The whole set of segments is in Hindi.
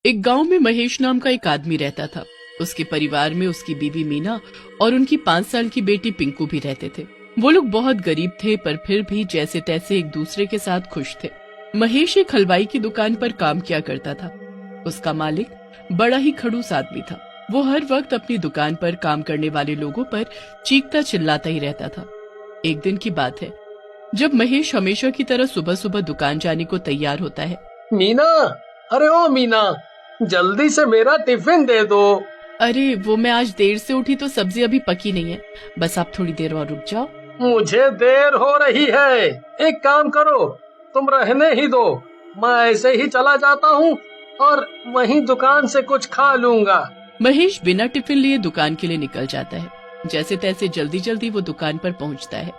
एक गांव में महेश नाम का एक आदमी रहता था। उसके परिवार में उसकी बीवी मीना और उनकी 5 साल की बेटी पिंकू भी रहते थे। वो लोग बहुत गरीब थे, पर फिर भी जैसे तैसे एक दूसरे के साथ खुश थे। महेश एक हलवाई की दुकान पर काम किया करता था। उसका मालिक बड़ा ही खड़ूस आदमी था। वो हर वक्त अपनी दुकान पर काम करने वाले लोगों पर चीखता चिल्लाता ही रहता था। एक दिन की बात है, जब महेश हमेशा की तरह सुबह सुबह दुकान जाने को तैयार होता है। मीना, अरे ओ मीना, जल्दी से मेरा टिफिन दे दो। अरे वो मैं आज देर से उठी तो सब्जी अभी पकी नहीं है, बस आप थोड़ी देर और रुक जाओ। मुझे देर हो रही है, एक काम करो, तुम रहने ही दो, मैं ऐसे ही चला जाता हूँ और वहीं दुकान से कुछ खा लूंगा। महेश बिना टिफिन लिए दुकान के लिए निकल जाता है। जैसे तैसे जल्दी जल्दी वो दुकान पर पहुँचता है,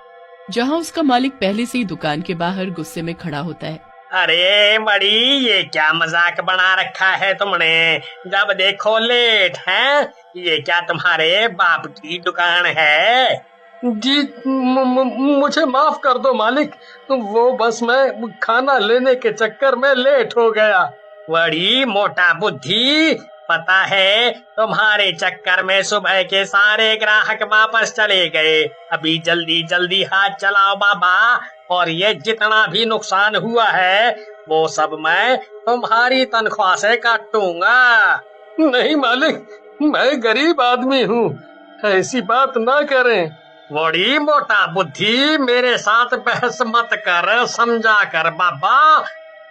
जहाँ उसका मालिक पहले से ही दुकान के बाहर गुस्से में खड़ा होता है। अरे बड़ी, ये क्या मजाक बना रखा है तुमने? जब देखो लेट है। ये क्या तुम्हारे बाप की दुकान है? जी मुझे माफ कर दो मालिक, वो बस मैं खाना लेने के चक्कर में लेट हो गया। बड़ी मोटा बुद्धि, पता है तुम्हारे चक्कर में सुबह के सारे ग्राहक वापस चले गए। अभी जल्दी जल्दी हाथ चलाओ बाबा, और ये जितना भी नुकसान हुआ है वो सब मैं तुम्हारी तनख्वाह से काटूंगा। नहीं मालिक, मैं गरीब आदमी हूँ, ऐसी बात ना करें। बड़ी मोटा बुद्धि, मेरे साथ बहस मत कर, समझा कर बाबा।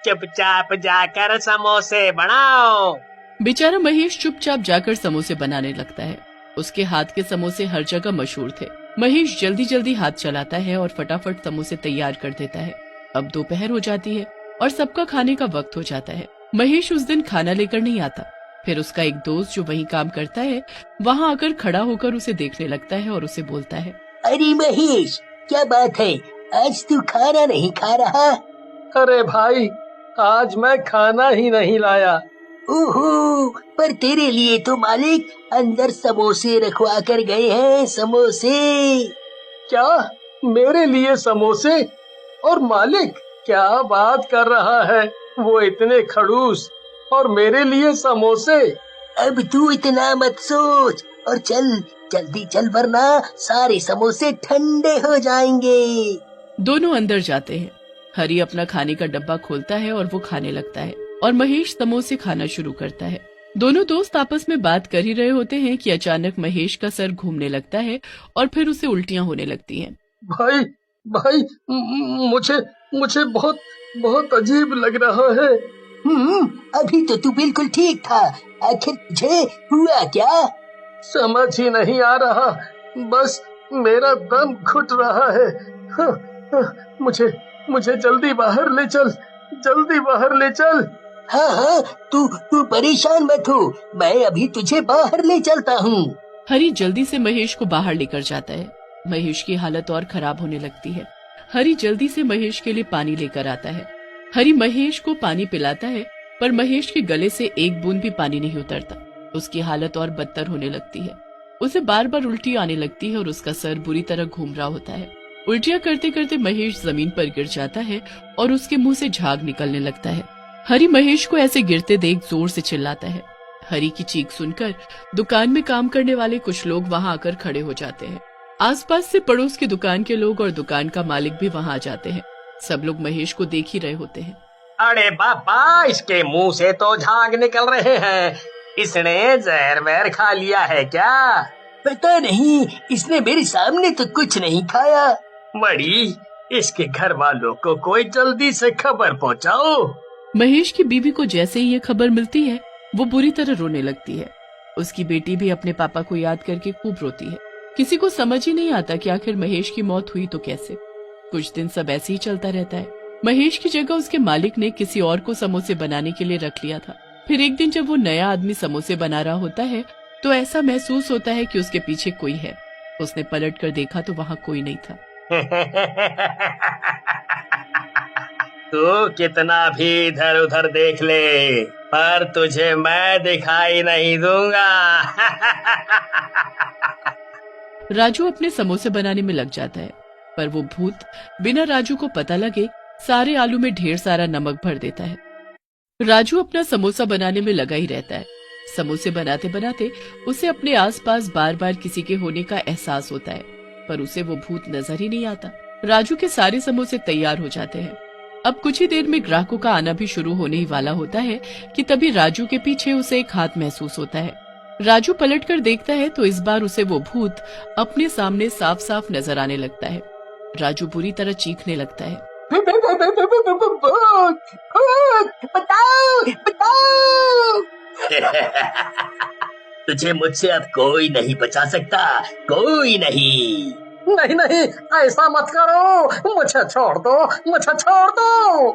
चुपचाप जाकर समोसे बनाओ। बेचारा महेश चुपचाप जाकर समोसे बनाने लगता है। उसके हाथ के समोसे हर जगह मशहूर थे। महेश जल्दी जल्दी हाथ चलाता है और फटाफट समोसे तैयार कर देता है। अब दोपहर हो जाती है और सबका खाने का वक्त हो जाता है। महेश उस दिन खाना लेकर नहीं आता। फिर उसका एक दोस्त जो वहीं काम करता है, वहाँ आकर खड़ा होकर उसे देखने लगता है और उसे बोलता है, अरे महेश, क्या बात है, आज तू खाना नहीं खा रहा? अरे भाई, आज मैं खाना ही नहीं लाया। ओहो, पर तेरे लिए तो मालिक अंदर समोसे रखवा कर गए हैं। समोसे? क्या मेरे लिए समोसे? और मालिक क्या बात कर रहा है, वो इतने खड़ूस, और मेरे लिए समोसे? अब तू इतना मत सोच और चल, जल्दी चल, वरना सारे समोसे ठंडे हो जाएंगे। दोनों अंदर जाते हैं। हरी अपना खाने का डब्बा खोलता है और वो खाने लगता है, और महेश समोसे खाना शुरू करता है। दोनों दोस्त आपस में बात कर ही रहे होते हैं कि अचानक महेश का सर घूमने लगता है और फिर उसे उल्टियां होने लगती हैं। भाई भाई, मुझे मुझे बहुत बहुत अजीब लग रहा है। अभी तो तू बिल्कुल ठीक था, आखिर तुझे हुआ क्या? समझ ही नहीं आ रहा, बस मेरा दम घुट रहा है। मुझे जल्दी बाहर ले चल, जल्दी बाहर ले चल। हाँ हाँ, तू परेशान मत हो, मैं अभी तुझे बाहर ले चलता हूँ। हरी जल्दी से महेश को बाहर लेकर जाता है। महेश की हालत और खराब होने लगती है। हरी जल्दी से महेश के लिए पानी लेकर आता है। हरी महेश को पानी पिलाता है, पर महेश के गले से एक बूंद भी पानी नहीं उतरता। उसकी हालत और बदतर होने लगती है। उसे बार बार उल्टी आने लगती है और उसका सर बुरी तरह घूम रहा होता है। उल्टियां करते करते महेश जमीन पर गिर जाता है और उसके मुंह से झाग निकलने लगता है। हरी महेश को ऐसे गिरते देख जोर से चिल्लाता है। हरी की चीख सुनकर दुकान में काम करने वाले कुछ लोग वहां आकर खड़े हो जाते हैं। आसपास से पड़ोस की दुकान के लोग और दुकान का मालिक भी वहां आ जाते हैं। सब लोग महेश को देख ही रहे होते हैं। अरे बाबा, इसके मुंह से तो झाग निकल रहे हैं। इसने जहर वहर खा लिया है क्या? पता नहीं, इसने मेरे सामने तो कुछ नहीं खाया। बड़ी, इसके घर वालों को कोई जल्दी से खबर पहुंचाओ। महेश की बीवी को जैसे ही ये खबर मिलती है, वो बुरी तरह रोने लगती है। उसकी बेटी भी अपने पापा को याद करके खूब रोती है। किसी को समझ ही नहीं आता कि आखिर महेश की मौत हुई तो कैसे। कुछ दिन सब ऐसे ही चलता रहता है। महेश की जगह उसके मालिक ने किसी और को समोसे बनाने के लिए रख लिया था। फिर एक दिन जब वो नया आदमी समोसे बना रहा होता है, तो ऐसा महसूस होता है कि उसके पीछे कोई है। उसने पलट कर देखा तो वहाँ कोई नहीं था। तू कितना भी इधर उधर देख ले, पर तुझे मैं दिखाई नहीं दूंगा। राजू अपने समोसे बनाने में लग जाता है, पर वो भूत बिना राजू को पता लगे सारे आलू में ढेर सारा नमक भर देता है। राजू अपना समोसा बनाने में लगा ही रहता है। समोसे बनाते बनाते उसे अपने आसपास बार बार किसी के होने का एहसास होता है, पर उसे वो भूत नजर ही नहीं आता। राजू के सारे समोसे तैयार हो जाते हैं। अब कुछ ही देर में ग्राहकों का आना भी शुरू होने ही वाला होता है कि तभी राजू के पीछे उसे एक हाथ महसूस होता है। राजू पलटकर देखता है तो इस बार उसे वो भूत अपने सामने साफ साफ नजर आने लगता है। राजू बुरी तरह चीखने लगता है। बताओ बताओ। तुझे मुझसे अब कोई नहीं बचा सकता, कोई नहीं। नहीं नहीं, ऐसा मत करो, मुझे छोड़ दो, मुझे छोड़ दो।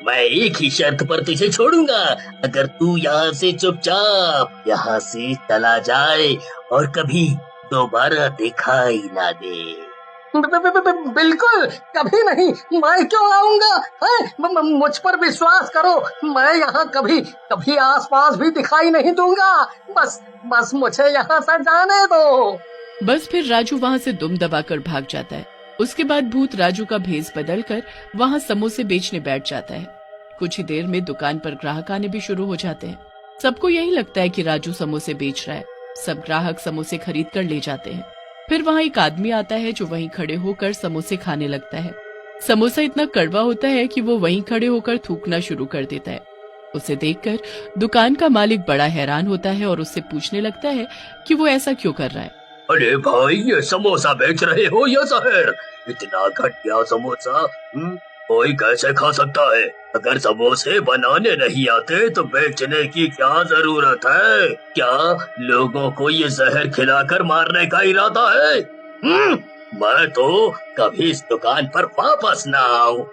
मैं एक ही शर्त पर तुझे छोड़ूंगा, अगर तू यहाँ से चुपचाप यहाँ से चला जाए और कभी दोबारा दिखाई ना दे। बिल्कुल कभी नहीं, मैं क्यों आऊंगा? मुझ पर विश्वास करो, मैं यहाँ कभी कभी आसपास भी दिखाई नहीं दूंगा। बस मुझे यहाँ से जाने दो। बस फिर राजू वहाँ से दुम दबाकर भाग जाता है। उसके बाद भूत राजू का भेष बदलकर वहाँ समोसे बेचने बैठ जाता है। कुछ ही देर में दुकान पर ग्राहक आने भी शुरू हो जाते हैं। सबको यही लगता है कि राजू समोसे बेच रहा है। सब ग्राहक समोसे खरीद कर ले जाते हैं। फिर वहाँ एक आदमी आता है जो वहीं खड़े होकर समोसे खाने लगता है। समोसा इतना कड़वा होता है कि वो वहीं खड़े होकर थूकना शुरू कर देता है। उसे देखकर दुकान का मालिक बड़ा हैरान होता है और उससे पूछने लगता है कि वो ऐसा क्यों कर रहा है। अरे भाई, ये समोसा बेच रहे हो या जहर? इतना घटिया समोसा कोई कैसे खा सकता है? अगर समोसे बनाने नहीं आते तो बेचने की क्या जरूरत है? क्या लोगों को ये जहर खिलाकर मारने का इरादा है? मैं तो कभी इस दुकान पर वापस ना आऊं।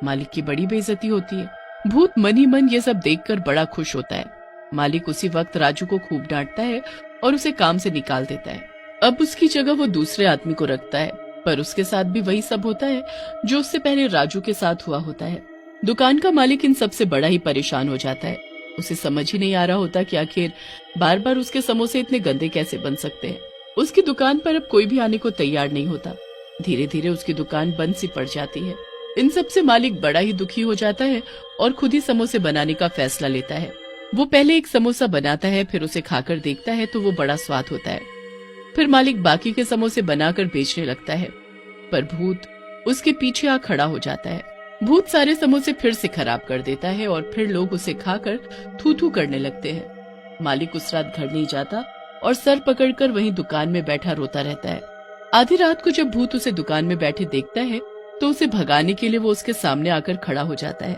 मालिक की बड़ी बेइज्जती होती है। भूत मन ही मन ये सब देखकर बड़ा खुश होता है। मालिक उसी वक्त राजू को खूब डांटता है और उसे काम से निकाल देता है। अब उसकी जगह वो दूसरे आदमी को रखता है, पर उसके साथ भी वही सब होता है जो उससे पहले राजू के साथ हुआ होता है। दुकान का मालिक इन सबसे बड़ा ही परेशान हो जाता है। उसे समझ ही नहीं आ रहा होता कि आखिर बार बार उसके समोसे इतने गंदे कैसे बन सकते हैं। उसकी दुकान पर अब कोई भी आने को तैयार नहीं होता। धीरे धीरे उसकी दुकान बंद सी पड़ जाती है। इन सब से मालिक बड़ा ही दुखी हो जाता है और खुद ही समोसे बनाने का फैसला लेता है। वो पहले एक समोसा बनाता है, फिर उसे खाकर देखता है तो वो बड़ा स्वाद होता है। फिर मालिक बाकी के समोसे बनाकर बेचने लगता है, पर भूत उसके पीछे आ खड़ा हो जाता है। भूत सारे समोसे फिर से खराब कर देता है और फिर लोग उसे खाकर थू थू करने लगते हैं। मालिक उस रात घर नहीं जाता और सर पकड़कर वहीं दुकान में बैठा रोता रहता है। आधी रात को जब भूत उसे दुकान में बैठे देखता है तो उसे भगाने के लिए वो उसके सामने आकर खड़ा हो जाता है।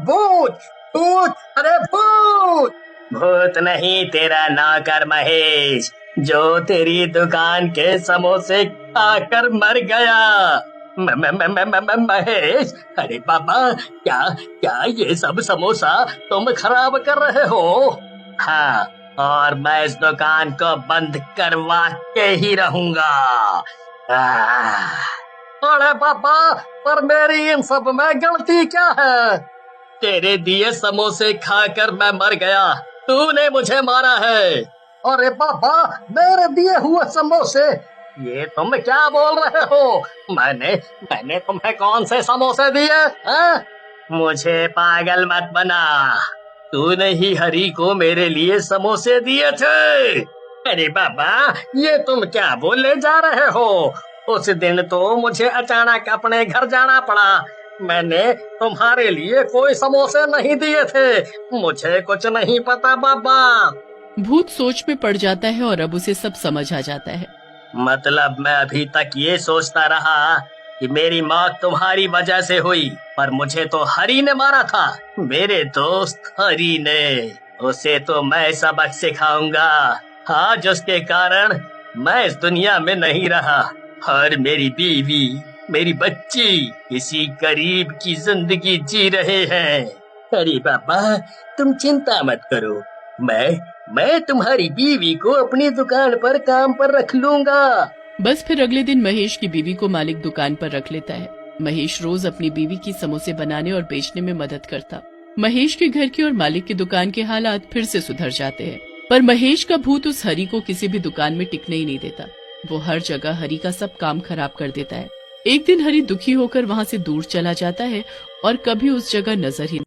भूत भूत, अरे भूत! भूत नहीं, तेरा नौकर महेश, जो तेरी दुकान के समोसे खाकर मर गया। महेश, अरे बाबा, क्या क्या ये सब समोसा तुम खराब कर रहे हो? हाँ, और मैं इस दुकान को बंद करवा के ही रहूंगा। अरे बाबा, पर मेरी इन सब में गलती क्या है? तेरे दिए समोसे खाकर मैं मर गया, तूने मुझे मारा है। अरे बाबा, मेरे दिए हुए समोसे? ये तुम क्या बोल रहे हो? मैंने तुम्हें कौन से समोसे दिए हैं? मुझे पागल मत बना, तूने ही हरी को मेरे लिए समोसे दिए थे। अरे बाबा, ये तुम क्या बोले जा रहे हो? उस दिन तो मुझे अचानक अपने घर जाना पड़ा। मैंने तुम्हारे लिए कोई समोसे नहीं दिए थे। मुझे कुछ नहीं पता बाबा। भूत सोच में पड़ जाता है और अब उसे सब समझ आ जाता है। मतलब मैं अभी तक ये सोचता रहा कि मेरी मौत तुम्हारी वजह से हुई, पर मुझे तो हरी ने मारा था, मेरे दोस्त हरी ने। उसे तो मैं सबक सिखाऊंगा, आज उसके कारण मैं इस दुनिया में नहीं रहा और मेरी बीवी, मेरी बच्ची किसी गरीब की जिंदगी जी रहे हैं। अरे बाबा, तुम चिंता मत करो, मैं तुम्हारी बीवी को अपनी दुकान पर काम पर रख लूंगा। बस फिर अगले दिन महेश की बीवी को मालिक दुकान पर रख लेता है। महेश रोज अपनी बीवी की समोसे बनाने और बेचने में मदद करता। महेश के घर की और मालिक की दुकान के हालात फिर से सुधर जाते हैं, पर महेश का भूत उस हरी को किसी भी दुकान में टिकने ही नहीं देता। वो हर जगह हरी का सब काम खराब कर देता है। एक दिन हरी दुखी होकर वहाँ से दूर चला जाता है और कभी उस जगह नजर ही